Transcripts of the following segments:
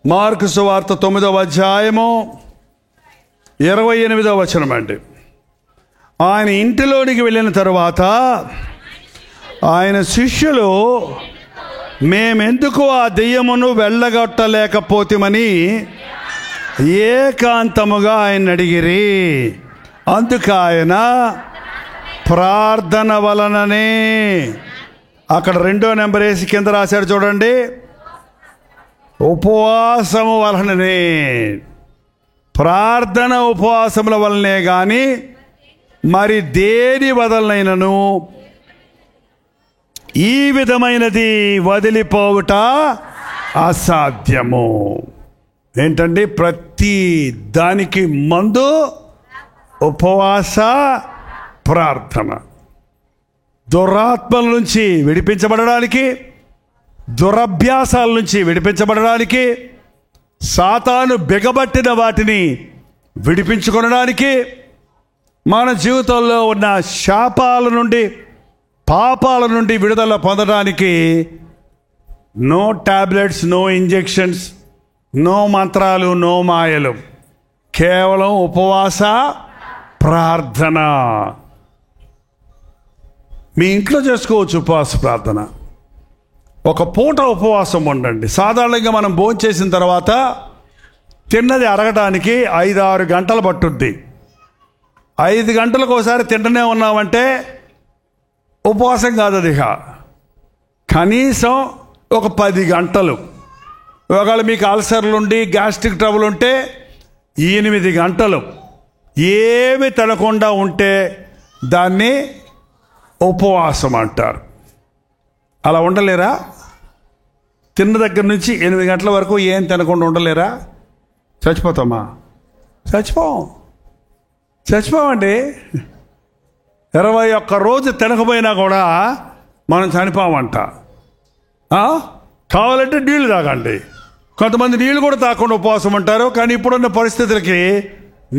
Mark సువార్త 9వ అధ్యాయము 28వ వచనం అండి. ఆయన ఇంటిలోనికి వెళ్ళిన తరువాత ఆయన శిష్యులు మేమెందుకు ఆ దెయ్యమును వెళ్ళగొట్టలేకపోతామని ఏకాంతముగా ఆయన అడిగిరి. అందుకు ఆయన ప్రార్థన వలననే, అక్కడ 2వ నెంబర్ వేసి కింద రాశాడు చూడండి, ఉపవాసము వలననే. ప్రార్థన ఉపవాసముల వలనే కానీ మరి దేని వదలనైనను ఈ విధమైనది వదిలిపోవుట అసాధ్యము. ఏంటండి? ప్రతి దానికి మందు ఉపవాస ప్రార్థన. దురాత్మల నుంచి విడిపించబడడానికి, దురభ్యాసాల నుంచి విడిపించబడడానికి, సాతాను బిగబట్టిన వాటిని విడిపించుకొనడానికి, మన జీవితంలో ఉన్న శాపాల నుండి, పాపాల నుండి విడుదల పొందడానికి no tablets, no injections, no మంత్రాలు, నో మాయలు, కేవలం ఉపవాస ప్రార్థన. మీ ఇంట్లో చేసుకోవచ్చు ఉపవాస ప్రార్థన. ఒక పూట ఉపవాసం ఉండండి. సాధారణంగా మనం భోంచేసిన తర్వాత తిన్నది అరగడానికి 5-6 గంటలు పట్టుద్ది. 5 గంటలకు ఒకసారి తింటూనే ఉన్నామంటే ఉపవాసం కాదు అది. కనీసం ఒక 10 గంటలు. ఒకవేళ మీకు అల్సర్లు ఉండి గ్యాస్ట్రిక్ ట్రబుల్ ఉంటే 8 గంటలు ఏమి తినకుండా ఉంటే దాన్ని ఉపవాసం అంటారు. అలా ఉండలేరా? తిన్న దగ్గర నుంచి 8 గంటల వరకు ఏం తినకుండా ఉండలేరా? చచ్చిపోతామా? చచ్చిపోమండి. 21 రోజు తినకపోయినా కూడా మనం చనిపోమంట. కావాలంటే నీళ్లు తాగండి. కొంతమంది నీళ్లు కూడా తాగకుండా ఉపవాసం అంటారు. కానీ ఇప్పుడున్న పరిస్థితులకి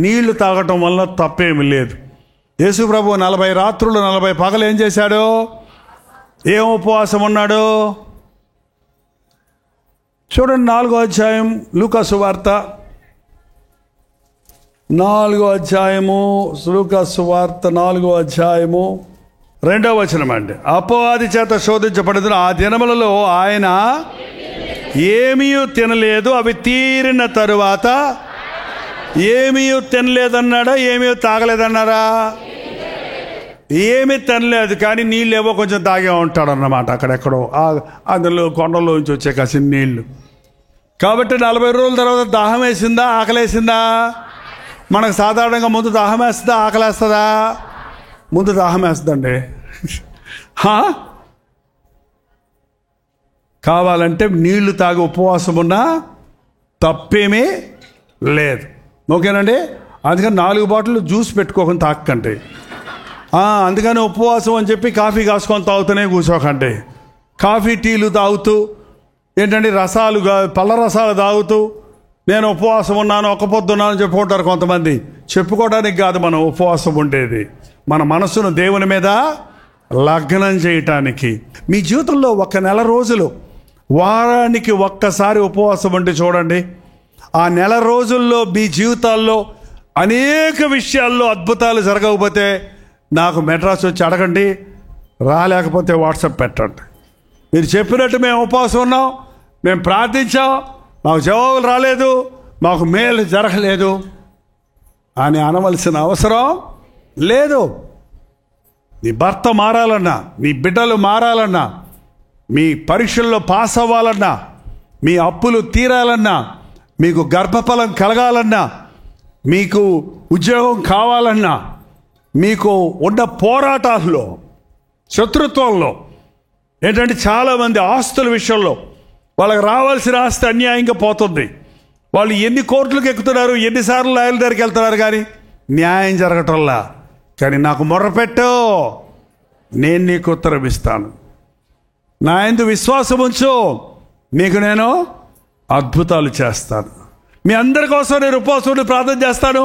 నీళ్లు తాగటం వల్ల తప్పేమీ లేదు. యేసు ప్రభు 40 రాత్రులు 40 పగలు ఏం చేశాడు? ఏం ఉపవాసం ఉన్నాడు? చూడండి, 4వ అధ్యాయం లూకా సువార్త, 4వ అధ్యాయము లూకా సువార్త 4వ అధ్యాయము 2వ వచనం అండి. అపవాది చేత శోధించబడిన ఆ దినములలో ఆయన ఏమీ తినలేదు. అవి తీరిన తరువాత ఏమీ తినలేదన్నాడా? ఏమీ తాగలేదన్నారా? ఏమీ తినలేదు, కానీ నీళ్ళు ఏవో కొంచెం తాగే ఉంటాడు అన్నమాట. అక్కడెక్కడో అందులో కొండలోంచి వచ్చే కాసిన నీళ్లు. కాబట్టి 40 రోజుల తర్వాత దాహం వేసిందా? ఆకలేసిందా? మనకు సాధారణంగా ముందు దాహం వేస్తుందా? ఆకలేస్తుందా? ముందు దాహం వేస్తుందండి. కావాలంటే నీళ్లు తాగి ఉపవాసం ఉన్నా తప్పేమీ లేదు. ఓకేనండి? అందుకని 4 బాటిల్ జ్యూస్ పెట్టుకోకుండా తాకండి. అందుకని ఉపవాసం అని చెప్పి కాఫీ కాసుకొని తాగుతూనే కూర్చోకండి. కాఫీ టీలు తాగుతూ ఏంటంటే రసాలు, పళ్ళ రసాలు తాగుతూ నేను ఉపవాసం ఉన్నాను, ఒక్క పొద్దున్నాను చెప్పుకుంటారు కొంతమంది. చెప్పుకోవడానికి కాదు మనం ఉపవాసం ఉండేది, మన మనసును దేవుని మీద లగ్నం చేయటానికి. మీ జీవితంలో 1 నెల రోజులు, వారానికి ఒక్కసారి ఉపవాసం ఉండి చూడండి. ఆ నెల రోజుల్లో మీ జీవితాల్లో అనేక విషయాల్లో అద్భుతాలు జరగకపోతే నాకు మెడ్రాస్ వచ్చి అడగండి, రాలేకపోతే వాట్సాప్ పెట్టండి. మీరు చెప్పినట్టు మేము ఉపవాసం ఉన్నాం, మేము ప్రార్థించాం, మాకు జవాబులు రాలేదు, మాకు మేలు జరగలేదు అని అనవలసిన అవసరం లేదు. నీ భర్త మారాలన్నా, మీ బిడ్డలు మారాలన్నా, మీ పరీక్షల్లో పాస్ అవ్వాలన్నా, మీ అప్పులు తీరాలన్నా, మీకు గర్భఫలం కలగాలన్నా, మీకు ఉద్యోగం కావాలన్నా, మీకు ఉన్న పోరాటాల్లో, శత్రుత్వంలో ఏంటంటే చాలామంది ఆస్తుల విషయంలో వాళ్ళకి రావాల్సిన ఆస్తి అన్యాయంగా పోతుంది. వాళ్ళు ఎన్ని కోర్టులకు ఎక్కుతున్నారు, ఎన్నిసార్లు లాయర్ల దగ్గరికి వెళ్తున్నారు, కానీ న్యాయం జరగటంలా. కానీ నాకు మొర్రపెట్టు, నేను నీకు ఉత్తరం ఇస్తాను. నా యందు విశ్వాసం ఉంచు, నీకు నేను అద్భుతాలు చేస్తాను. మీ అందరి కోసం నేను ఉపవాసం ప్రార్థన చేస్తాను,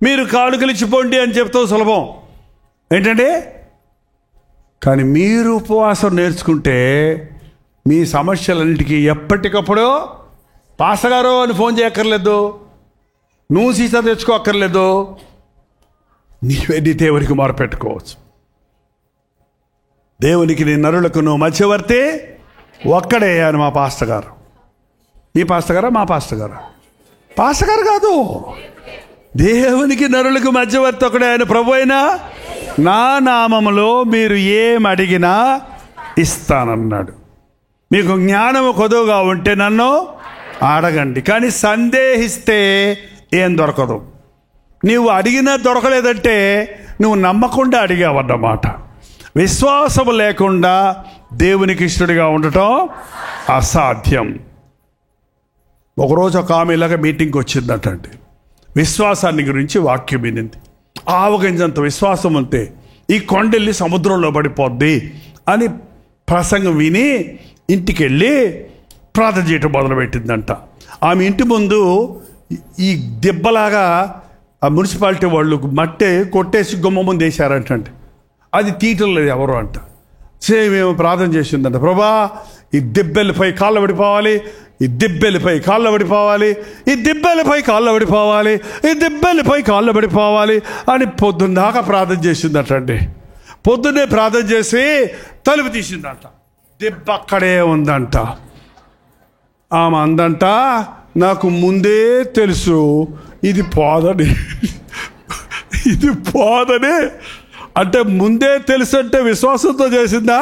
మీరు కానుకలిచ్చిపోండి అని చెప్తూ సులభం ఏంటంటే. కానీ మీరు ఉపవాసం నేర్చుకుంటే మీ సమస్యలన్నిటికీ ఎప్పటికప్పుడు పాస్టర్ గారు అని ఫోన్ చేయక్కర్లేదు, నువ్వు సీసా తెచ్చుకోక్కర్లేదు, నీవే నీ దేవునికి మొరపెట్టుకోవచ్చు. దేవునికి నీ నరులకు నువ్వు మధ్యవర్తి ఒక్కడే అని మా పాస్టర్ గారు. మీ పాస్టర్ గారా? మా పాస్టర్ గారా? పాస్టర్ గారు కాదు, దేవునికి నరులకు మధ్యవర్తి ఒకడే ఆయన ప్రభు అయినా నా నామములో మీరు ఏం అడిగినా ఇస్తానన్నాడు. మీకు జ్ఞానము కొదువుగా ఉంటే నన్ను అడగండి, కానీ సందేహిస్తే ఏం దొరకదు. నీవు అడిగినా దొరకలేదంటే నువ్వు నమ్మకుండా అడిగావన్నమాట. విశ్వాసము లేకుండా దేవునికి ఇష్టడిగా ఉండటం అసాధ్యం. ఒకరోజు ఒక ఆమె ఇలాగ మీటింగ్కి వచ్చిందటండి. విశ్వాసాన్ని గురించి వాక్యం వినింది. ఆవగింజంత విశ్వాసం ఉంటే ఈ కొండెళ్ళి సముద్రంలో పడిపోద్ది అని ప్రసంగం విని ఇంటికి వెళ్ళి ప్రార్థన చేయటం మొదలుపెట్టిందంట. ఆమె ఇంటి ముందు ఈ దెబ్బలాగా ఆ మున్సిపాలిటీ వాళ్ళు మట్టి కొట్టేసి గుమ్మ ముందు వేసారంటండి. అది తీయటం లేదు ఎవరు అంట. సేమేమో ప్రార్థన చేసిందంట, ప్రభా ఈ దెబ్బెలపై కాళ్ళ పడిపోవాలి, ఈ దెబ్బెలపై కాళ్ళ పడిపోవాలి, ఈ దెబ్బెలపై కాళ్ళ పడిపోవాలి, ఈ దెబ్బెలపై కాళ్ళ పడిపోవాలి అని పొద్దున్న దాకా ప్రార్థన చేసిందటండి. పొద్దున్నే ప్రార్థన చేసి తలుపు తీసిందంట, దెబ్బ అక్కడే ఉందంట. ఆమె అందంట, నాకు ముందే తెలుసు ఇది పోదని. ఇది పోదని అంటే ముందే తెలుసు అంటే విశ్వాసంతో చేసిందా?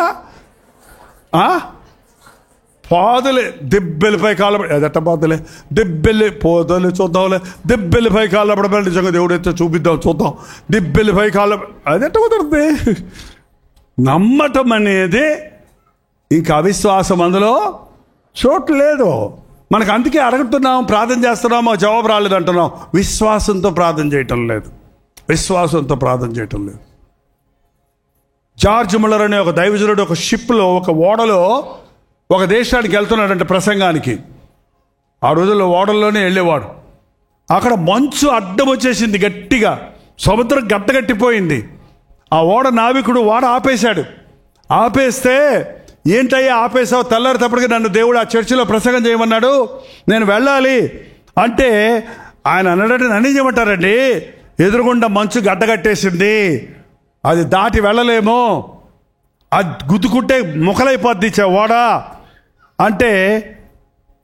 పోదలే దెబ్బెలపై కాళ్ళపడి, అదెట్ట పోదలే దెబ్బెల్లి పోదలే చూద్దాంలే, దెబ్బెలపై కాళ్ళపడబడి నిజంగా దేవుడు అయితే చూపిద్దాం చూద్దాం, దెబ్బెలపై అదెట్ట కుదరదు. నమ్మటం అనేది ఇంకా అవిశ్వాసం, అందులో చోటు లేదు మనకు. అందుకే అడుగుతున్నాం, ప్రార్థన చేస్తున్నాం, జవాబు రాలేదు అంటున్నాం. విశ్వాసంతో ప్రార్థన చేయటం లేదు, విశ్వాసంతో ప్రార్థన చేయటం లేదు. జార్జ్ ముల్లర్ అనే ఒక దైవజనుడు ఒక షిప్లో, ఒక ఓడలో ఒక దేశానికి వెళ్తున్నాడంటే ప్రసంగానికి. ఆ రోజుల్లో ఓడల్లోనే వెళ్ళేవాడు. అక్కడ మంచు అడ్డం వచ్చేసింది గట్టిగా, సముద్రం గట్టగట్టిపోయింది. ఆ ఓడ నావికుడు ఓడ ఆపేశాడు. ఆపేస్తే ఏంటయ్యా ఆపేసావు, తెల్లారితప్పటికి నన్ను దేవుడు ఆ చర్చిలో ప్రసంగం చేయమన్నాడు, నేను వెళ్ళాలి అంటే ఆయన అన్నాడంటే నన్ను చేయమంటారండి, ఎదురుగుండా మంచు గడ్డగట్టేసింది, అది దాటి వెళ్ళలేమో, అది గుద్దుకుంటే ముఖలైపోద్ది ఓడ అంటే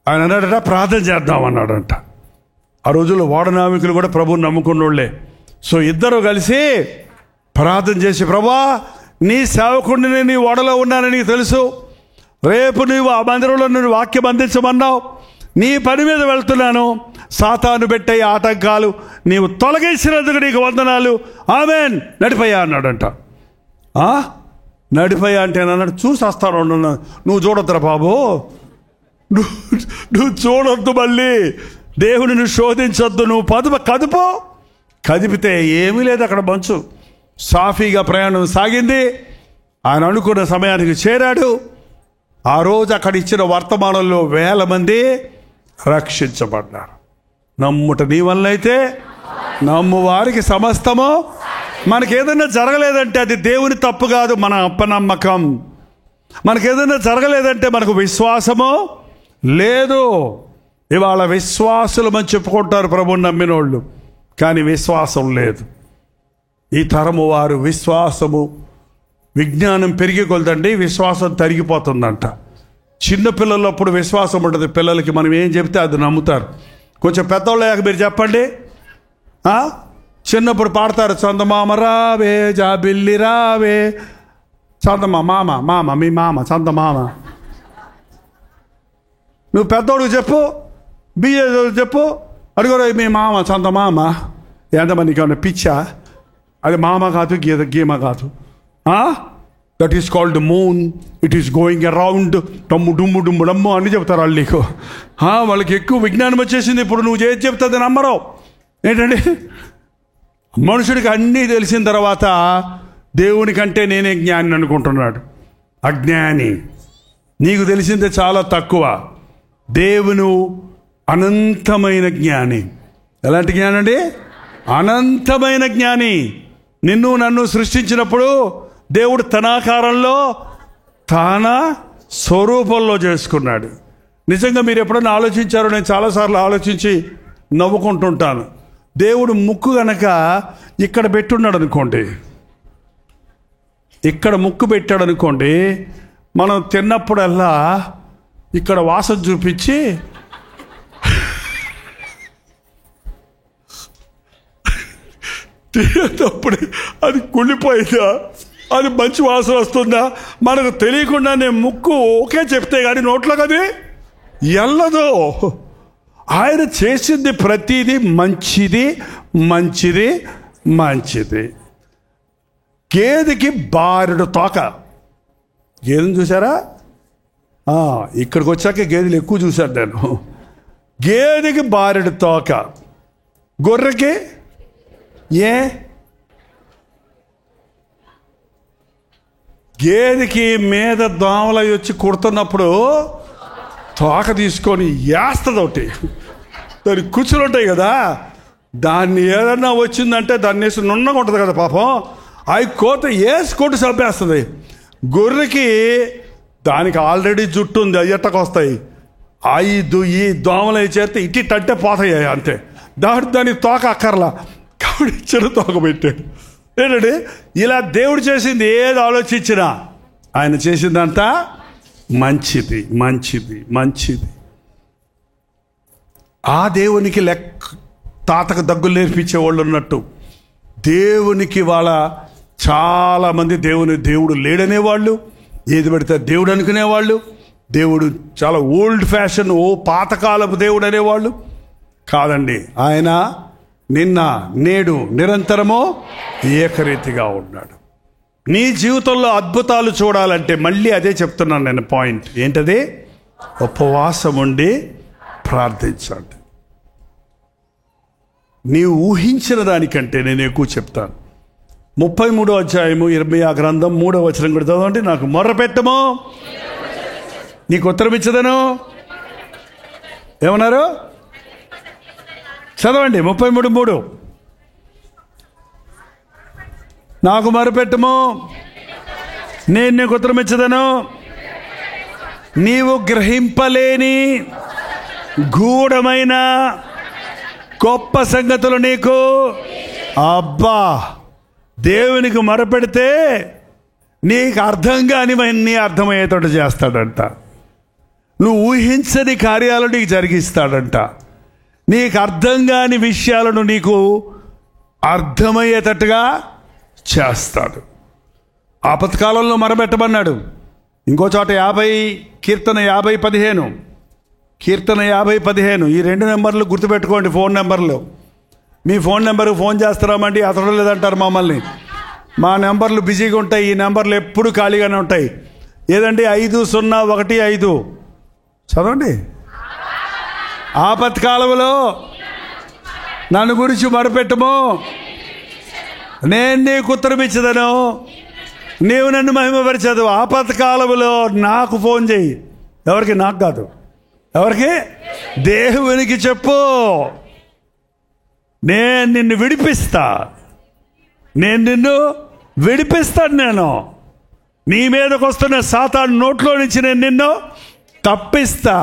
ఆయన అన్నాడట ప్రార్థన చేద్దాం అన్నాడంట. ఆ రోజుల్లో ఓడ నావికులు కూడా ప్రభువుని నమ్ముకున్నోళ్లే. సో ఇద్దరు కలిసి ప్రార్థన చేసి, ప్రభా నీ సేవకుడిని నీ ఓడలో ఉన్నానని నీకు తెలుసు, రేపు నీవు ఆ మందిరంలో నువ్వు వాక్యం అందించమన్నావు, నీ పని మీద వెళ్తున్నాను, సాతాను పెట్టే ఆటంకాలు నీవు తొలగించినందుకు నీకు వందనాలు, ఆమేన్, నడిపోయా అన్నాడంట. నడిపోయా అంటే అన్నాడు, చూసి వస్తాను, నువ్వు చూడొద్దురా బాబు, నువ్వు చూడొద్దు, మళ్ళీ దేవుని నువ్వు శోధించొద్దు, నువ్వు కదుపు. కదిపితే ఏమీ లేదు అక్కడ, మంచు సాఫీగా ప్రయాణం సాగింది. ఆయన అనుకున్న సమయానికి చేరాడు. ఆ రోజు అక్కడ ఇచ్చిన వర్తమానంలో 1000 మంది రక్షించబడ్డారు. నమ్ముట నీ వల్ల అయితే నమ్ము వారికి సమస్తము. మనకేదైనా జరగలేదంటే అది దేవుని తప్పు కాదు, మన అపనమ్మకం. మనకేదైనా జరగలేదంటే మనకు విశ్వాసము లేదు. ఇవాళ విశ్వాసులు అని చెప్పుకుంటారు ప్రభువుని నమ్మినోళ్ళు, కానీ విశ్వాసం లేదు. ఈ తరము వారు విశ్వాసము, విజ్ఞానం పెరిగి కొలదండి విశ్వాసం తరిగిపోతుందంట. చిన్నపిల్లలప్పుడు విశ్వాసం ఉంటుంది పిల్లలకి, మనం ఏం చెప్తే అది నమ్ముతారు. కొంచెం పెద్దవాళ్ళయ్యాక మీరు చెప్పండి, చిన్నప్పుడు పాడతారు, చందమామ రావే జాబిల్లి రావే, మామ మామ మీ మామ చందమామ. నువ్వు పెద్దోడికి చెప్పు, బిఏ చెప్పు, అడుగురా మీ మామ చందమామ. ఎంతమంది నీకు ఏమన్నా పిచ్చా? అది మామ కాదు, గీమ కాదు. That is called moon, it is going around, డమ్ము డుమ్ము డుమ్ము డమ్ము అని చెప్తారు వాళ్ళు నీకు. వాళ్ళకి ఎక్కువ విజ్ఞానం వచ్చేసింది. ఇప్పుడు నువ్వు ఏది చెప్తుంది నమ్మరు. ఏంటండి, మనుషుడికి అన్నీ తెలిసిన తర్వాత దేవునికంటే నేనే జ్ఞాని అనుకుంటున్నాడు. అజ్ఞాని. నీకు తెలిసిందే చాలా తక్కువ. దేవును అనంతమైన జ్ఞాని. ఎలాంటి జ్ఞానం అండి? అనంతమైన జ్ఞాని. నిన్ను నన్ను సృష్టించినప్పుడు దేవుడు తన ఆకారంలో తన స్వరూపంలో చేసుకున్నాడు. నిజంగా మీరు ఎప్పుడైనా ఆలోచించారో, నేను చాలాసార్లు ఆలోచించి నవ్వుకుంటుంటాను. దేవుడు ముక్కు గనక ఇక్కడ పెట్టున్నాడు అనుకోండి, ఇక్కడ ముక్కు పెట్టాడు అనుకోండి, మనం తిన్నప్పుడల్లా ఇక్కడ వాసన చూపించి తినేటప్పుడు అది కుళ్ళిపోయిందా, అది మంచి వాసన వస్తుందా మనకు తెలియకుండానే ముక్కు ఓకే చెప్తే కానీ నోట్లోకి అది ఎల్లదు. ఆయన చేసింది ప్రతిదీ మంచిది మంచిది మంచిది. గేదెకి బారెడు తోక. గేదెను చూసారా? ఇక్కడికి వచ్చాక గేదెలు ఎక్కువ చూశాను నేను. గేదెకి బారెడు తోక, గొర్రెకి గేదెకి మీద దోమలు వచ్చి కుడుతున్నప్పుడు తోక తీసుకొని వేస్తుంది ఒకటి. దాని కుచ్చులు ఉంటాయి కదా, దాన్ని ఏదన్నా వచ్చిందంటే దాన్ని వేసి నున్నగా ఉంటుంది కదా పాపం, అవి కోత వేసి కొట్టు చంపేస్తుంది. గొర్రెకి దానికి ఆల్రెడీ జుట్టు ఉంది, అయ్యట్టకు వస్తాయి. ఈ దోమలు చేస్తే ఇట్టిట్టంటే పోతాయి అంతే. దాని తోక అక్కర్లా, కాబట్టి చిన్న తోక పెట్టాడు. ఏంటంటే ఇలా దేవుడు చేసింది ఏది ఆలోచించినా ఆయన చేసిందంతా మంచిది మంచిది మంచిది. ఆ దేవునికి తాతకు దగ్గులు నేర్పించే వాళ్ళు ఉన్నట్టు దేవునికి వాళ్ళ చాలామంది దేవుడు లేడనేవాళ్ళు, ఏది పడితే దేవుడు అనుకునేవాళ్ళు. దేవుడు చాలా ఓల్డ్ ఫ్యాషన్, పాతకాలపు దేవుడు అనేవాళ్ళు. కాదండి, ఆయన నిన్న నేడు నిరంతరము ఏకరీతిగా ఉన్నాడు. నీ జీవితంలో అద్భుతాలు చూడాలంటే మళ్ళీ అదే చెప్తున్నాను నేను పాయింట్. ఏంటది? ఉపవాసం ఉండి ప్రార్థించండి. నీవు ఊహించిన దానికంటే నేను ఎక్కువ చెప్తాను. 33వ అధ్యాయము 20 గ్రంథం 3వ వచనం కూడా చదవండి. నాకు మొర్ర పెట్టము నీకు ఉత్తరం ఇచ్చదను. ఏమన్నారు? చదవండి. 33:3 నాకు మొరపెట్టము నేను నీకు ఉత్తరం ఇచ్చదను, నీవు గ్రహింపలేని గూఢమైన గొప్ప సంగతులు నీకు. అబ్బా, దేవునికి మొరపెడితే నీకు అర్థం కానివన్నీ అర్థమయ్యేటట్టు చేస్తాడంట. నువ్వు ఊహించని కార్యాలు నీకు జరిగిస్తాడంట. నీకు అర్థం కాని విషయాలను నీకు అర్థమయ్యేటట్టుగా చేస్తాడు. ఆపత్కాలంలో మొరపెట్టమన్నాడు. ఇంకో చోట కీర్తన 50:15 కీర్తన 50:15 ఈ 2 నెంబర్లు గుర్తుపెట్టుకోండి. ఫోన్ నెంబర్లు. మీ ఫోన్ నెంబర్కి ఫోన్ చేస్తున్నామండి, అతడు లేదంటారు మమ్మల్ని. మా నెంబర్లు బిజీగా ఉంటాయి, ఈ నెంబర్లు ఎప్పుడు ఖాళీగానే ఉంటాయి. ఏదండి? 5015 చదవండి. ఆపత్కాలంలో నన్ను గురించి మొరపెట్టము, నేను నీకు ఉత్తరం ఇచ్చదను, నీవు నన్ను మహిమపరిచదు. ఆపత్కాలంలో నాకు ఫోన్ చేయి. ఎవరికి? నాకు కాదు. ఎవరికి? దేవునికి చెప్పు. నేను నిన్ను విడిపిస్తా, నేను నిన్ను విడిపిస్తాను. నేను నీ మీదకు వస్తున్న సాతాను నోట్లో నుంచి నేను నిన్ను తప్పిస్తా.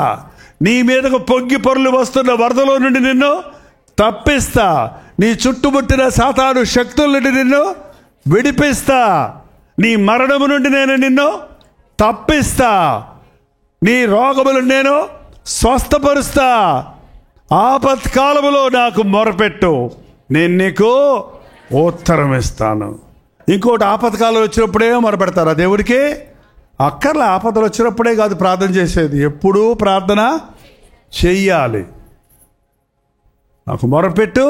నీ మీదకు పొంగి పొరలు వస్తున్న వరదలో నుండి నిన్ను తప్పిస్తా. నీ చుట్టుముట్టిన సాతాను శక్తుల నుండి నిన్ను విడిపిస్తా. నీ మరణము నుండి నేను నిన్ను తప్పిస్తా. నీ రోగములను నేను స్వస్థపరుస్తా. ఆపత్కాలములో నాకు మొరపెట్టు, నేను నీకు ఉత్తరం ఇస్తాను. ఇంకోటి, ఆపత్కాలం వచ్చినప్పుడే మొరపెడతారా దేవుడికి? అక్కర్లే. ఆపదలు వచ్చినప్పుడే కాదు ప్రార్థన చేసేది, ఎప్పుడూ ప్రార్థన చెయ్యాలి. నాకు మొరపెట్టు,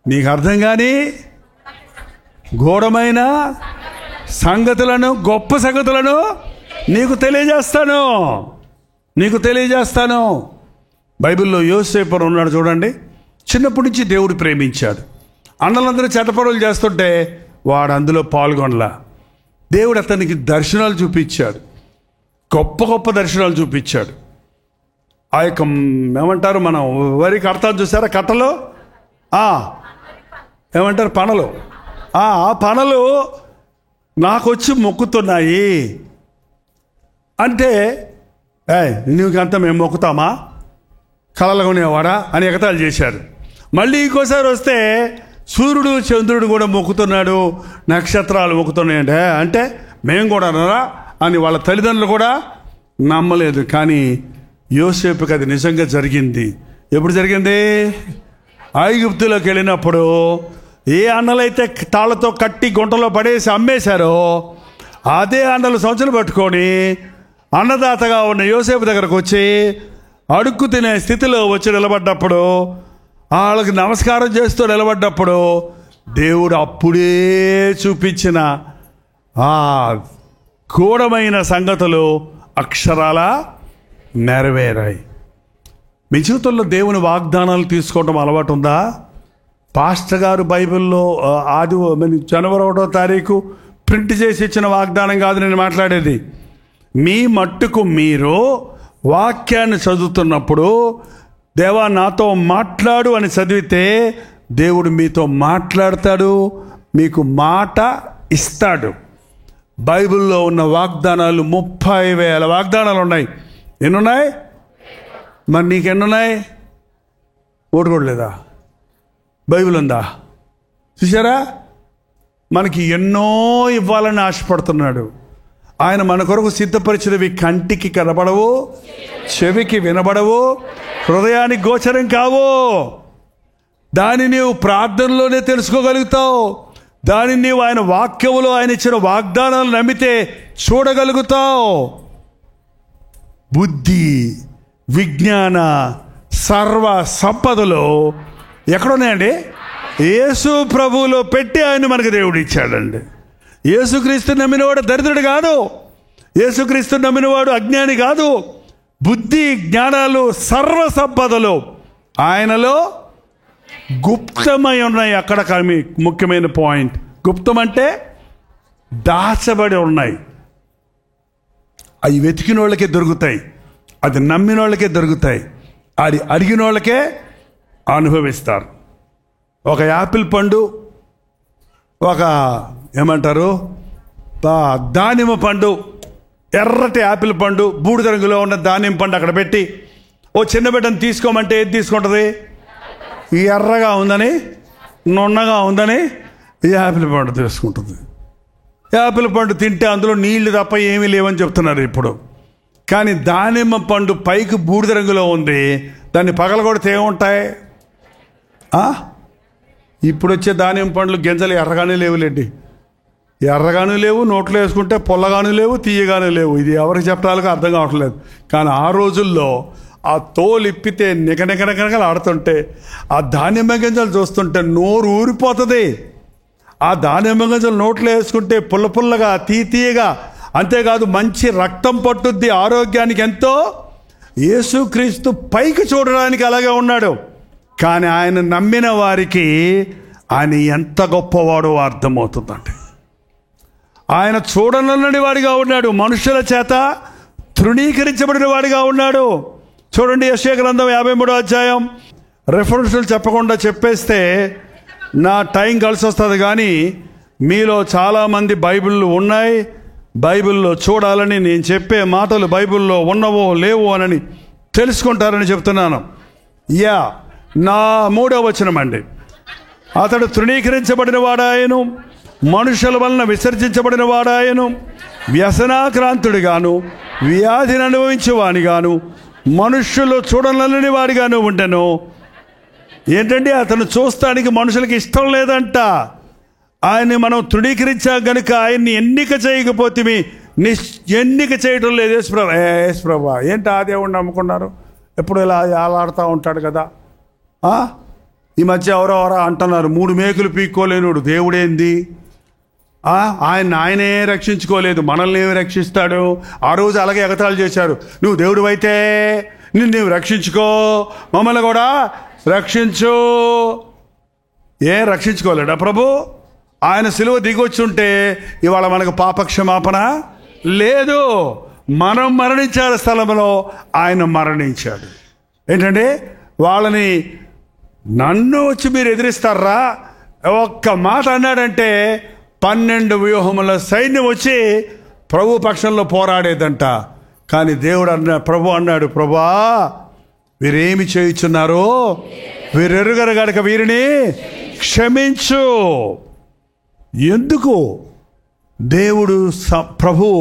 నీకు అర్థం కాని ఘోరమైన సంగతులను, గొప్ప సంగతులను నీకు తెలియజేస్తాను. బైబిల్లో యోసేపు ఉన్నాడు చూడండి. చిన్నప్పటి నుంచి దేవుడు ప్రేమించాడు. అన్నలందరూ చెడ్డపనులు చేస్తుంటే వాడు అందులో పాల్గొనలా. దేవుడు అతనికి దర్శనాలు చూపించాడు, గొప్ప గొప్ప దర్శనాలు చూపించాడు. ఆ యొక్క ఏమంటారు, మనం వరికి అర్థాలు చూసారా? కట్టలో ఏమంటారు? పనలు. ఆ పనలు నాకు వచ్చి మొక్కుతున్నాయి అంటే నీకంతా మేము మొక్కుతామా, కలలుగునేవాడా అని ఎగతాళి చేశారు. మళ్ళీ ఇంకోసారి వస్తే సూర్యుడు చంద్రుడు కూడా మొక్కుతున్నాడు, నక్షత్రాలు మొక్కుతున్నాయంటే అంటే మేము కూడా అన్నారా అని వాళ్ళ తల్లిదండ్రులు కూడా నమ్మలేదు. కానీ యోసేపుకి అది నిజంగా జరిగింది. ఎప్పుడు జరిగింది? ఐగుప్తులోకి వెళ్ళినప్పుడు ఏ అన్నలైతే తాళ్లతో కట్టి గుంటలో పడేసి అమ్మేశారో అదే అన్నలు సంచులు పట్టుకొని అన్నదాతగా ఉన్న యోసేపు దగ్గరకు వచ్చి అడుక్కు తినే స్థితిలో వచ్చి నిలబడ్డప్పుడు, వాళ్ళకి నమస్కారం చేస్తూ నిలబడ్డప్పుడు దేవుడు అప్పుడే చూపించిన ఆ గూఢమైన సంగతులు అక్షరాల నెరవేరాయి. మీ జీవితంలో దేవుని వాగ్దానాలు తీసుకోవడం అలవాటు ఉందా? పాస్టర్ గారు బైబిల్లో జనవరి 1వ తారీఖు ప్రింట్ చేసి ఇచ్చిన వాగ్దానం కాదు నేను మాట్లాడేది. మీ మట్టుకు మీరు వాక్యాన్ని చదువుతున్నప్పుడు దేవా నాతో మాట్లాడు అని చదివితే దేవుడు మీతో మాట్లాడతాడు, మీకు మాట ఇస్తాడు. బైబిల్లో ఉన్న వాగ్దానాలు 30,000 వాగ్దానాలు ఉన్నాయి. ఎన్నున్నాయి? మరి నీకెన్నున్నాయి? ఓటు కూడా లేదా? బైబిల్ ఉందా? చూసారా? మనకి ఎన్నో ఇవ్వాలని ఆశపడుతున్నాడు. ఆయన మన కొరకు సిద్ధపరిచినవి కంటికి కనబడవు, చెవికి వినబడవు, హృదయానికి గోచరం కావు. దాన్ని నీవు ప్రార్థనలోనే తెలుసుకోగలుగుతావు. దాన్ని నీవు ఆయన వాక్యములో ఆయన ఇచ్చిన వాగ్దానాలు నమ్మితే చూడగలుగుతావు. బుద్ధి, విజ్ఞాన, సర్వ సంపదలు ఎక్కడున్నాయండి? యేసు ప్రభువులో పెట్టి ఆయన మనకు దేవుడు ఇచ్చాడండి. యేసుక్రీస్తు నమ్మినవాడు దరిద్రుడు కాదు, యేసుక్రీస్తు నమ్మినవాడు అజ్ఞాని కాదు. బుద్ధి, జ్ఞానాలు, సర్వ సంపదలు ఆయనలో గుప్తమై ఉన్నాయి. అక్కడ ముఖ్యమైన పాయింట్, గుప్తం అంటే దాచబడి ఉన్నాయి. అవి వెతికిన వాళ్ళకే దొరుకుతాయి, అది నమ్మిన వాళ్ళకే దొరుకుతాయి, అది అడిగిన వాళ్ళకే అనుభవిస్తారు. ఒక యాపిల్ పండు, ఒక ఏమంటారు దానిమ్మ పండు, ఎర్రటి యాపిల్ పండు, బూడిద రంగులో ఉన్న దానిమ్మ పండు అక్కడ పెట్టి ఓ చిన్న బిడ్డను తీసుకోమంటే ఏది తీసుకుంటుంది? ఈ ఎర్రగా ఉందని, నున్నగా ఉందని ఈ యాపిల్ పండు తీసుకుంటుంది. యాపిల్ పండు తింటే అందులో నీళ్లు తప్ప ఏమీ లేవని చెప్తున్నారు ఇప్పుడు. కానీ దానిమ్మ పండు పైకి బూడిద రంగులో ఉంది, దాన్ని పగలగొడితే ఏముంటాయి? ఇప్పుడు వచ్చే దానిమ్మ పండ్లు గింజలు ఎర్రగానే లేవులేండి. ఎర్రగాను లేవు, నోట్లో వేసుకుంటే పొల్లగాను లేవు, తీయగాను లేవు. ఇది ఎవరికి చెప్పడాలకు అర్థం కావట్లేదు. కానీ ఆ రోజుల్లో ఆ తోలు ఇప్పితే నిగనిగనగనగలు ఆడుతుంటే ఆ దానిమ్మ గింజలు చూస్తుంటే నోరు ఊరిపోతుంది. ఆ దానిమ్మ గింజలు నోట్లో వేసుకుంటే పుల్ల పుల్లగా, తీయగా, అంతేకాదు మంచి రక్తం పట్టుద్ది, ఆరోగ్యానికి ఎంతో. యేసుక్రీస్తు పైకి చూడడానికి అలాగే ఉన్నాడు, కానీ ఆయన నమ్మిన వారికి ఆయన ఎంత గొప్పవాడో అర్థమవుతుందండి. ఆయన చూడనల్లని వాడిగా ఉన్నాడు, మనుషుల చేత తృణీకరించబడిన వాడిగా ఉన్నాడు. చూడండి, యెషయా గ్రంథం 53వ అధ్యాయం. రెఫరెన్స్లు చెప్పకుండా చెప్పేస్తే నా టైం కలిసి వస్తుంది. కానీ మీలో చాలామంది బైబిళ్ళు ఉన్నాయి, బైబిల్లో చూడాలని, నేను చెప్పే మాటలు బైబిల్లో ఉన్నవో లేవో అని తెలుసుకుంటారని చెప్తున్నాను. నా 3వ వచనం అండి. అతడు తృణీకరించబడిన వాడాయను, మనుషుల వలన విసర్జించబడిన వాడాయను, వ్యసనాక్రాంతుడిగాను, వ్యాధిని అనుభవించేవాడిగాను, మనుష్యులు చూడనల్లని వాడిగాను ఉండెను. ఏంటంటే అతను చూస్తానికి మనుషులకి ఇష్టం లేదంట. ఆయన్ని మనం తృణీకరించాం కనుక ఆయన్ని ఎన్నిక చేయకపోతే ఎన్నిక చేయటం లేదు. యేసు ప్రభా ఏంటి ఆ దేవుడిని నమ్ముకున్నారు, ఎప్పుడు ఇలా ఆలాడుతూ ఉంటాడు కదా. ఈ మధ్య ఎవరెవరో అంటున్నారు 3 మేకులు పీక్కోలేనుడు దేవుడేంది, ఆయనే రక్షించుకోలేదు, మనల్ని ఏమి రక్షిస్తాడు. ఆ రోజు అలాగే ఎగతాళి చేశారు. నువ్వు దేవుడు అయితే నిన్ను రక్షించుకో, మమ్మల్ని కూడా రక్షించు. రక్షించుకోలేడా ప్రభు? ఆయన సిలువ దిగొచ్చుంటే ఇవాళ మనకు పాపక్షమాపణ లేదు. మనం మరణించాల స్థలంలో ఆయన మరణించాడు. ఏంటంటే వాళ్ళని, నన్ను వచ్చి మీరు ఎదిరిస్తారా, ఒక్క మాట అన్నాడంటే 12 వ్యూహముల సైన్యం వచ్చి ప్రభు పక్షంలో పోరాడేదంట. కానీ దేవుడు అన్నాడు, ప్రభా వీరేమి చేయుచున్నారో వీరెరుగరు గనుక వీరిని క్షమించు. ఎందుకు దేవుడు ప్రభువు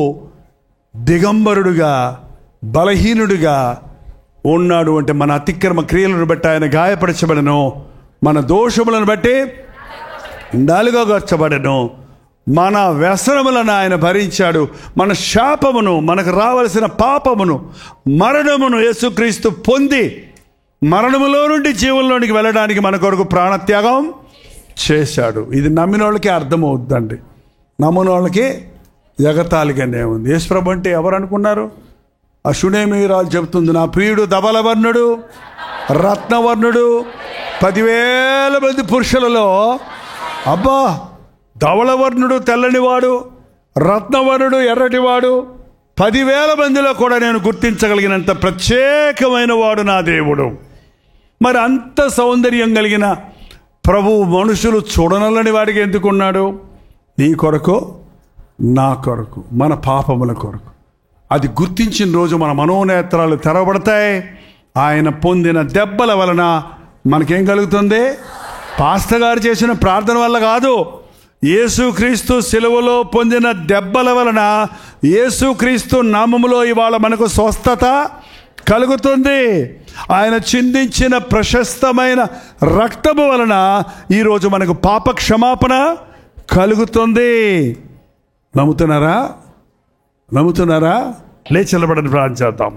దిగంబరుడుగా బలహీనుడిగా ఉన్నాడు అంటే మన అతిక్రమ క్రియలను బట్టి ఆయన గాయపరచబడను, మన దోషములను బట్టి నలుగొచ్చబడను, మన వ్యసనములను ఆయన భరించాడు, మన శాపమును, మనకు రావలసిన పాపమును, మరణమును యేసుక్రీస్తు పొంది మరణములో నుండి జీవంలోనికి వెళ్ళడానికి మన కొరకు ప్రాణత్యాగం చేశాడు. ఇది నమ్మిన వాళ్ళకి అర్థమవుద్దండి, నమ్మని వాళ్ళకి ఎగతాళిగానే ఉంది. యేసుప్రభు అంటే ఎవరు అనుకున్నారు? ఆ షునేమి రాజు చెబుతుంది, నా ప్రియుడు ధవలవర్ణుడు రత్నవర్ణుడు 10,000 మంది పురుషులలో, అబ్బా ధవలవర్ణుడు తెల్లనివాడు, రత్నవర్ణుడు ఎర్రటివాడు, 10,000 మందిలో కూడా నేను గుర్తించగలిగినంత ప్రత్యేకమైన వాడు నా దేవుడు. మరి అంత సౌందర్యం కలిగిన ప్రభువు మనుషులు చూడనల్లని వాడికి ఎందుకున్నాడు? నీ కొరకు, నా కొరకు, మన పాపముల కొరకు. అది గుర్తించిన రోజు మన మనోనేత్రాలు తెరవబడతాయి. ఆయన పొందిన దెబ్బల వలన మనకేం కలుగుతుంది? పాస్టర్ గారు చేసిన ప్రార్థన వల్ల కాదు, యేసుక్రీస్తు సిలువలో పొందిన దెబ్బల వలన, యేసుక్రీస్తు నామములో ఇవాళ మనకు స్వస్థత కలుగుతుంది. ఆయన చిందించిన ప్రశస్తమైన రక్తము వలన ఈరోజు మనకు పాప క్షమాపణ కలుగుతుంది. నమ్ముతున్నారా? నమ్ముతున్నారా? లేచి నిలబడని ప్రార్థన చేద్దాం.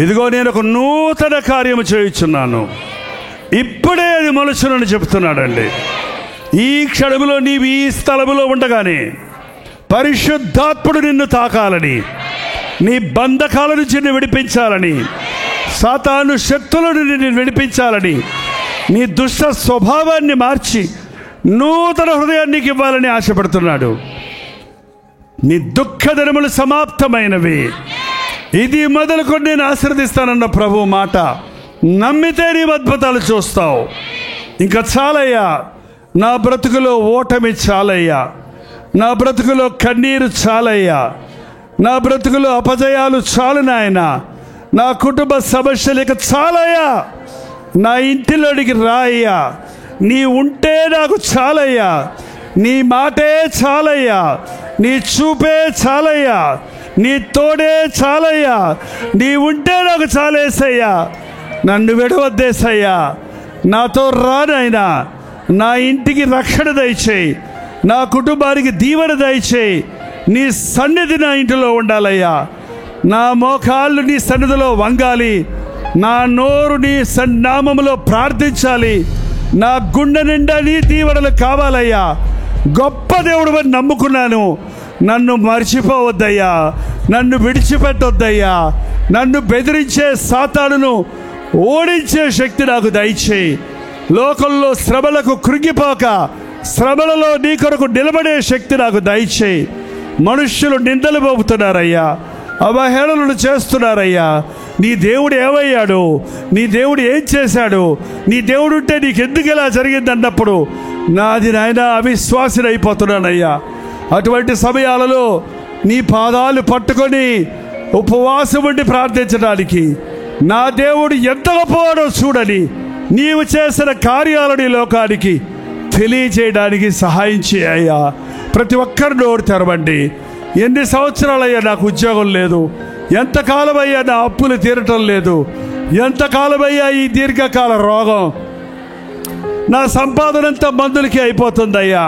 ఇదిగో నేను ఒక నూతన కార్యము చేయుచున్నాను, ఇప్పుడే అది మొలుచునని చెప్తున్నాడండి. ఈ క్షణములో నీవు ఈ స్థలములో ఉండగానే పరిశుద్ధాత్ముడు నిన్ను తాకాలని, నీ బంధకాల నుంచి నిన్ను విడిపించాలని, సాతాను శక్తులను నిన్ను విడిపించాలని, నీ దుష్ట స్వభావాన్ని మార్చి నూతన హృదయానికి ఇవ్వాలని ఆశపడుతున్నాడు. నీ దుఃఖ దినములు సమాప్తమైనవి, ఇది మొదలుకొని నేను ఆశీర్వదిస్తానన్న ప్రభు మాట నమ్మితే నీ అద్భుతాలు చూస్తావు. ఇంకా చాలయ్యా, నా బ్రతుకులో ఓటమి చాలయ్యా, నా బ్రతుకులో కన్నీరు చాలయ్యా, నా బ్రతుకులో అపజయాలు చాలు నాయనా, నా కుటుంబ సమస్యలు ఇక చాలయ్యా, నా ఇంటిలోనికి రాయ్యా, నీ ఉంటే నాకు చాలయ్యా, నీ మాటే చాలయ్యా, నీ చూపే చాలయ్యా, నీ తోడే చాలయ్యా, నీ ఉంటే నాకు చాలేసయ్యా, నన్ను విడవద్దేసయ్యా, నాతో రానైనా, నా ఇంటికి రక్షణ దయచేయి, నా కుటుంబానికి దీవెన దయచేయి, నీ సన్నిధి నా ఇంటిలో ఉండాలయ్యా, నా మోకాళ్ళు నీ సన్నిధిలో వంగాలి, నా నోరు నీ సన్నామములో ప్రార్థించాలి, నా గుండె నిండా నీ దీవెనలు కావాలయ్యా. గొప్ప దేవుడు అని నమ్ముకున్నాను, నన్ను మర్చిపోవద్దయ్యా, నన్ను విడిచిపెట్టొద్దయ్యా, నన్ను బెదిరించే సాతానును ఓడించే శక్తి నాకు దయచేయి. లోకంలో శ్రమలకు కృంగిపోక శ్రమలలో నీ కొరకు నిలబడే శక్తి నాకు దయచేయి. మనుష్యులు నిందలు మోపుతున్నారయ్యా, అవహేళనలు చేస్తున్నారయ్యా. నీ దేవుడు ఏమయ్యాడు? నీ దేవుడు ఏం చేశాడు? నీ దేవుడు ఉంటే నీకు ఎందుకు ఇలా జరిగింది అన్నప్పుడు నాది నాయనా అవిశ్వాసిని అయిపోతున్నానయ్యా. అటువంటి సమయాలలో నీ పాదాలు పట్టుకొని ఉపవాసం ఉండి ప్రార్థించడానికి, నా దేవుడు ఎంత గొప్పవాడో చూడని, నీవు చేసిన కార్యాలని లోకానికి తెలియజేయడానికి సహాయం చేయ్యా. ప్రతి ఒక్కరు నోరు తెరవండి. ఎన్ని సంవత్సరాలయ్యా నాకు ఉద్యోగం లేదు, ఎంతకాలమయ్యా నా అప్పులు తీరటం లేదు, ఎంతకాలమయ్యా ఈ దీర్ఘకాల రోగం, నా సంపాదనంతా మందులకి అయిపోతుందయ్యా,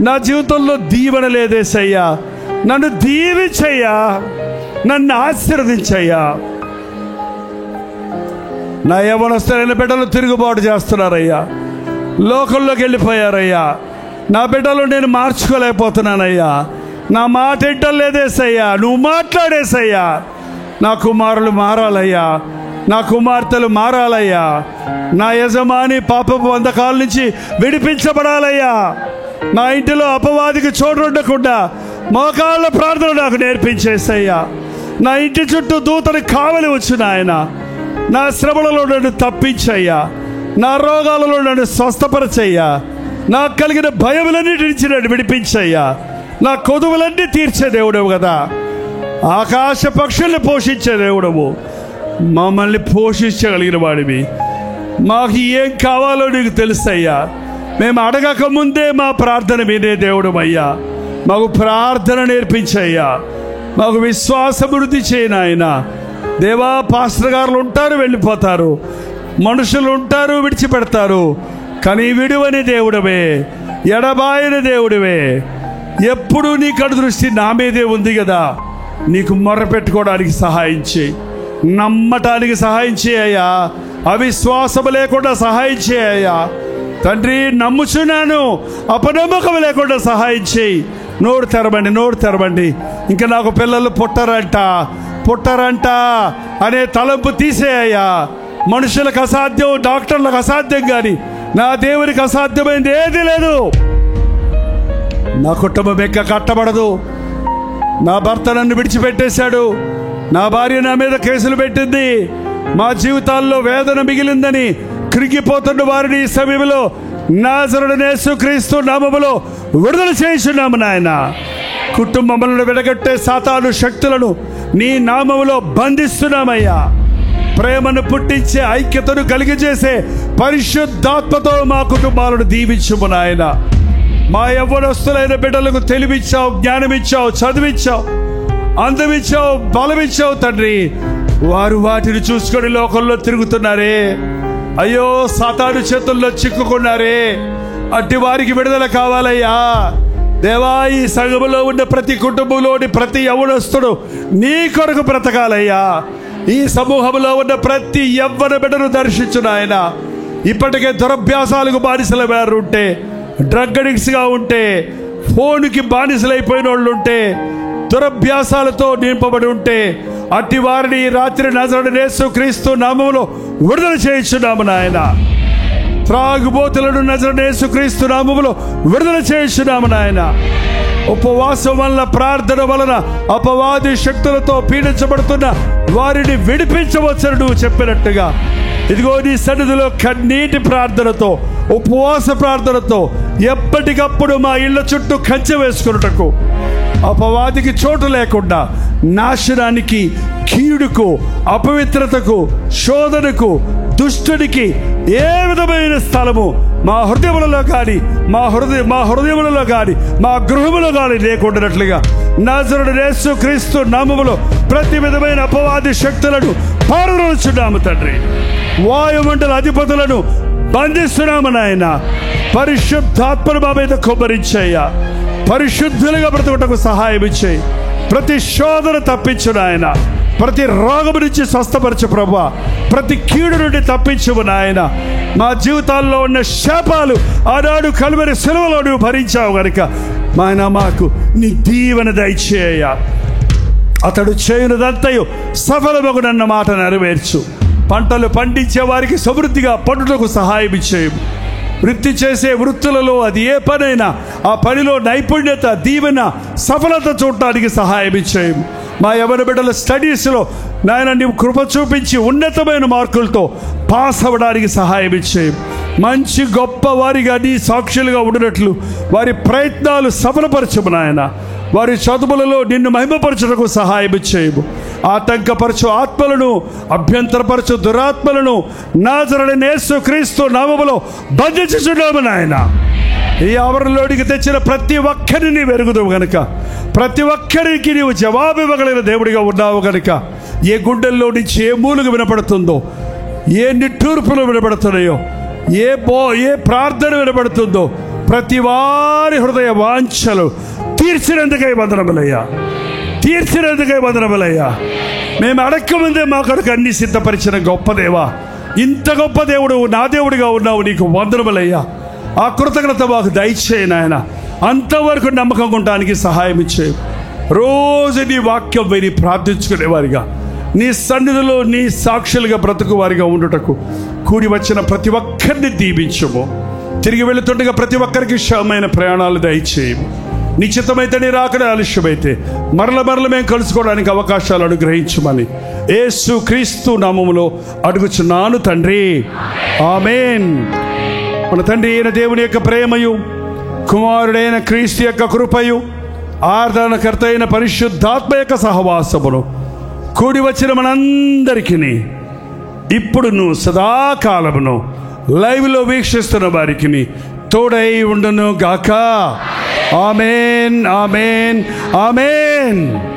నా జీవితంలో దీవెన లేదేసయ్యా, నన్ను దీవించయ్యా, నన్ను ఆశీర్వదించయ్యా. నా యవ్వనస్తులైన బిడ్డలు తిరుగుబాటు చేస్తున్నారయ్యా, లోకంలోకి వెళ్ళిపోయారయ్యా. నా బిడ్డలు నేను మార్చుకోలేకపోతున్నానయ్యా, నా మాట ఏంటో లేదేసయ్యా, నువ్వు మాట్లాడేసయ్యా. నా కుమారులు మారాలయ్యా, నా కుమార్తెలు మారాలయ్యా, నా యజమాని పాపపు బంధకాల నుంచి విడిపించబడాలయ్యా. నా ఇంటిలో అపవాదికి చోటు ఉండకుండా మోకాళ్ళ ప్రార్థన నాకు నేర్పించేసయ్యా. నా ఇంటి చుట్టూ దూతని కావలి వచ్చిన ఆయన, నా శ్రమలలో నన్ను తప్పించయ్యా, నా రోగాలలో నన్ను స్వస్థపరచయ్యా, నాకు కలిగిన భయములన్నిటి నుంచి నన్ను విడిపించయ్యా. నా కొదువులన్నీ తీర్చే దేవుడవు కదా. ఆకాశ పక్షుల్ని పోషించే దేవుడవు, మమ్మల్ని పోషించగలిగిన వాడివి. మాకు ఏం కావాలో నీకు తెలుసయ్యా. మేము అడగక ముందే మా ప్రార్థన వినే దేవుడు అయ్యా. మాకు ప్రార్థన నేర్పించయ్యా. మాకు విశ్వాసభివృద్ధి చేయను ఆయన. దేవా, పాస్టర్ గారులు ఉంటారు, వెళ్ళిపోతారు. మనుషులు ఉంటారు, విడిచిపెడతారు. కానీ విడువని దేవుడవే, ఎడబాయని దేవుడివే. ఎప్పుడు నీ కడు దృష్టి నా మీదే ఉంది కదా. నీకు మొర్ర పెట్టుకోవడానికి సహాయం చేయి, నమ్మటానికి సహాయం చేయయ్యా. అవిశ్వాసము లేకుండా సహాయం చేయయ్యా. తండ్రి, నమ్ముచున్నాను, అపనమ్మకం లేకుండా సహాయం చేయి. నోరు తెరవండి, నోరు తెరవండి. ఇంకా నాకు పిల్లలు పుట్టరంట అనే తలంపు తీసేయ్యా. మనుషులకు అసాధ్యం, డాక్టర్లకు అసాధ్యం, కానీ నా దేవునికి అసాధ్యమైంది ఏది లేదు. నా కుటుంబం ఎక్క కట్టబడదు. నా భర్త నన్ను విడిచిపెట్టేశాడు. నా భార్య నా మీద కేసులు పెట్టింది. మా జీవితాల్లో వేదన మిగిలిందని కృంగిపోతున్న వారిని ఈ సమయంలో నాజరేయుడైన యేసుక్రీస్తు నామములో విడుదల చేయుచున్నాము నాయన. కుటుంబములను విడగొట్టే సాతాను శక్తులను నీ నామములో బంధిస్తున్నామయ్యా. ప్రేమను పుట్టించే, ఐక్యతను కలిగజేసే పరిశుద్ధాత్మతో మా కుటుంబాలను దీవించుము నాయన. మా యవ్వనస్తులైన బిడ్డలకు తెలివిచ్చావు, జ్ఞానమిచ్చావు, చదివిచ్చావు, అందమిచ్చావు, బలమిచ్చావు తండ్రి. వారు వాటిని చూసుకొని లోకంలో తిరుగుతున్నారే. అయ్యో, సాతాను చేతుల్లో చిక్కుకున్నారే. అట్టి వారికి విడుదల కావాలయ్యా. దేవా, ఈ సంఘములో ఉన్న ప్రతి కుటుంబంలోని ప్రతి యవ్వనస్తుడు నీ కొరకు బ్రతకాలయ్యా. ఈ సమూహంలో ఉన్న ప్రతి యవ్వన బిడ్డను దర్శించు నాయన. ఇప్పటికే దురభ్యాసాలకు బానిసల వారు ఉంటే, డ్రగ్ అడిక్ట్స్గా ఉంటే, ఫోన్కి బానిసలైపోయిన వాళ్ళు ఉంటే, దురభ్యాసాలతో నింపబడి ఉంటే, అట్టి వారిని రాత్రి నజరేయుడైన యేసుక్రీస్తు నామములో విడుదల చేయించున్నాము నాయన. త్రాగుబోతులను నజరేయుడైన యేసుక్రీస్తు నామములో విడుదల చేయించున్నాము నాయన. ఉపవాసం వలన, ప్రార్థన వలన అపవాది శక్తులతో పీడించబడుతున్న వారిని విడిపించవచ్చని నువ్వు చెప్పినట్టుగా, ఇదిగో నీ సన్నిధిలో కన్నీటి ప్రార్థనతో, ఉపవాస ప్రార్థనతో ఎప్పటికప్పుడు మా ఇళ్ల చుట్టూ కంచె వేసుకున్నటకు, అపవాదికి చోటు లేకుండా నాశనానికి, కీడుకు, అపవిత్రతకు, శోధనకు, దుష్టుడికి ఏ విధమైన స్థలము మా హృదయములలో కానీ, మా హృదయములలో కానీ, మా గృహములో కానీ లేకుండానట్లుగా నజరేయుడైన యేసుక్రీస్తు నామములో ప్రతి విధమైన అపవాది శక్తులను పారదోలుచున్నాము తండ్రి. వాయుమండల అధిపతులను బంధిస్తున్నాము నాయన. పరిశుద్ధాత్మను మా మీద కుమ్మరించయ్యా. పరిశుద్ధులుగా బ్రతుకుటకు సహాయం ఇచ్చేయి. ప్రతి శోధన తప్పించు నాయన. ప్రతి రోగము నుంచి స్వస్థపరచు ప్రభువా. ప్రతి కీడు నుండి తప్పించుము నాయన. మా జీవితాల్లో ఉన్న శాపాలు ఆనాడు కలువరి సిలువలో నువ్వు భరించావు కనుక నాయన మాకు నీ దీవెన దయచేయ. అతడు చేయునదంతయు సఫలమగునన్న మాట నెరవేర్చు. పంటలు పండించే వారికి సమృద్ధిగా పండుటకు సహాయం ఇచ్చేయము. వృత్తి చేసే వృత్తులలో అది ఏ పనైనా ఆ పనిలో నైపుణ్యత, దీవెన, సఫలత చూడటానికి సహాయం ఇచ్చేయము. మా యవ్వన బిడ్డల స్టడీస్లో నాయన నీవు కృప చూపించి ఉన్నతమైన మార్కులతో పాస్ అవ్వడానికి సహాయం ఇచ్చేయము. మంచి గొప్ప వారిగా నీ సాక్షులుగా ఉండినట్లు వారి ప్రయత్నాలు సఫలపరచము నాయన. వారి చదువులలో నిన్ను మహిమపరచుటకు సహాయం ఇచ్చేయము. ఆటంకపరచు ఆత్మలను, అభ్యంతరపరచు దురాత్మలను నజరేయుడైన యేసుక్రీస్తు నామములో బంధించుచున్నాము నాయన. ఈ ఆవరణలోనికి తెచ్చిన ప్రతి ఒక్కరిని నీవు ఎరుగుదువు గనుక, ప్రతి ఒక్కరికి నీవు జవాబు ఇవ్వగలిగిన దేవుడిగా ఉన్నావు గనుక, ఏ గుండెల్లో నుంచి ఏ మూలుగు వినపడుతుందో, ఏ నిట్టూర్పులు వినపడుతున్నాయో, ఏ ప్రార్థన వినపడుతుందో, ప్రతి వారి హృదయ వాంఛలు తీర్చినందుకై వందనములయ్యా. మేము అడక్కముందే మా కొరకు అన్ని సిద్ధపరిచిన గొప్ప దేవా, ఇంత గొప్ప దేవుడు నా దేవుడిగా ఉన్నావు, నీకు వందనములయ్యా. ఆ కృతజ్ఞత మాకు దయచేయి నాయన. అంతవరకు నమ్మకంగా ఉండడానికి సహాయం ఇచ్చేయి. రోజు నీ వాక్యం విని ప్రార్థించుకునేవారిగా, నీ సన్నిధిలో నీ సాక్షులుగా బ్రతుకు వారిగా ఉండుటకు కూడి వచ్చిన ప్రతి ఒక్కరిని దీవించము. తిరిగి వెళుతుండగా ప్రతి ఒక్కరికి క్షేమమైన ప్రయాణాలు దయచేయము. నిశ్చితమైతే నీ రాకడ, ఆలస్యమైతే మరల మేము కలుసుకోవడానికి అవకాశాలు అనుగ్రహించమని యేసు క్రీస్తు నామములో అడుగుచున్నాను తండ్రి, ఆమేన్. మన తండ్రి అయిన దేవుని యొక్క ప్రేమయు, కుమారుడైన క్రీస్తు యొక్క కృపయు, ఆరాధనకర్త అయిన పరిశుద్ధాత్మ యొక్క సహవాసమును కూడి వచ్చిన మనందరికీ ఇప్పుడును సదాకాలమును లైవ్లో వీక్షిస్తున్న వారికి తోడై ఉండును గాక. ఆమేన్, ఆమేన్, ఆమేన్.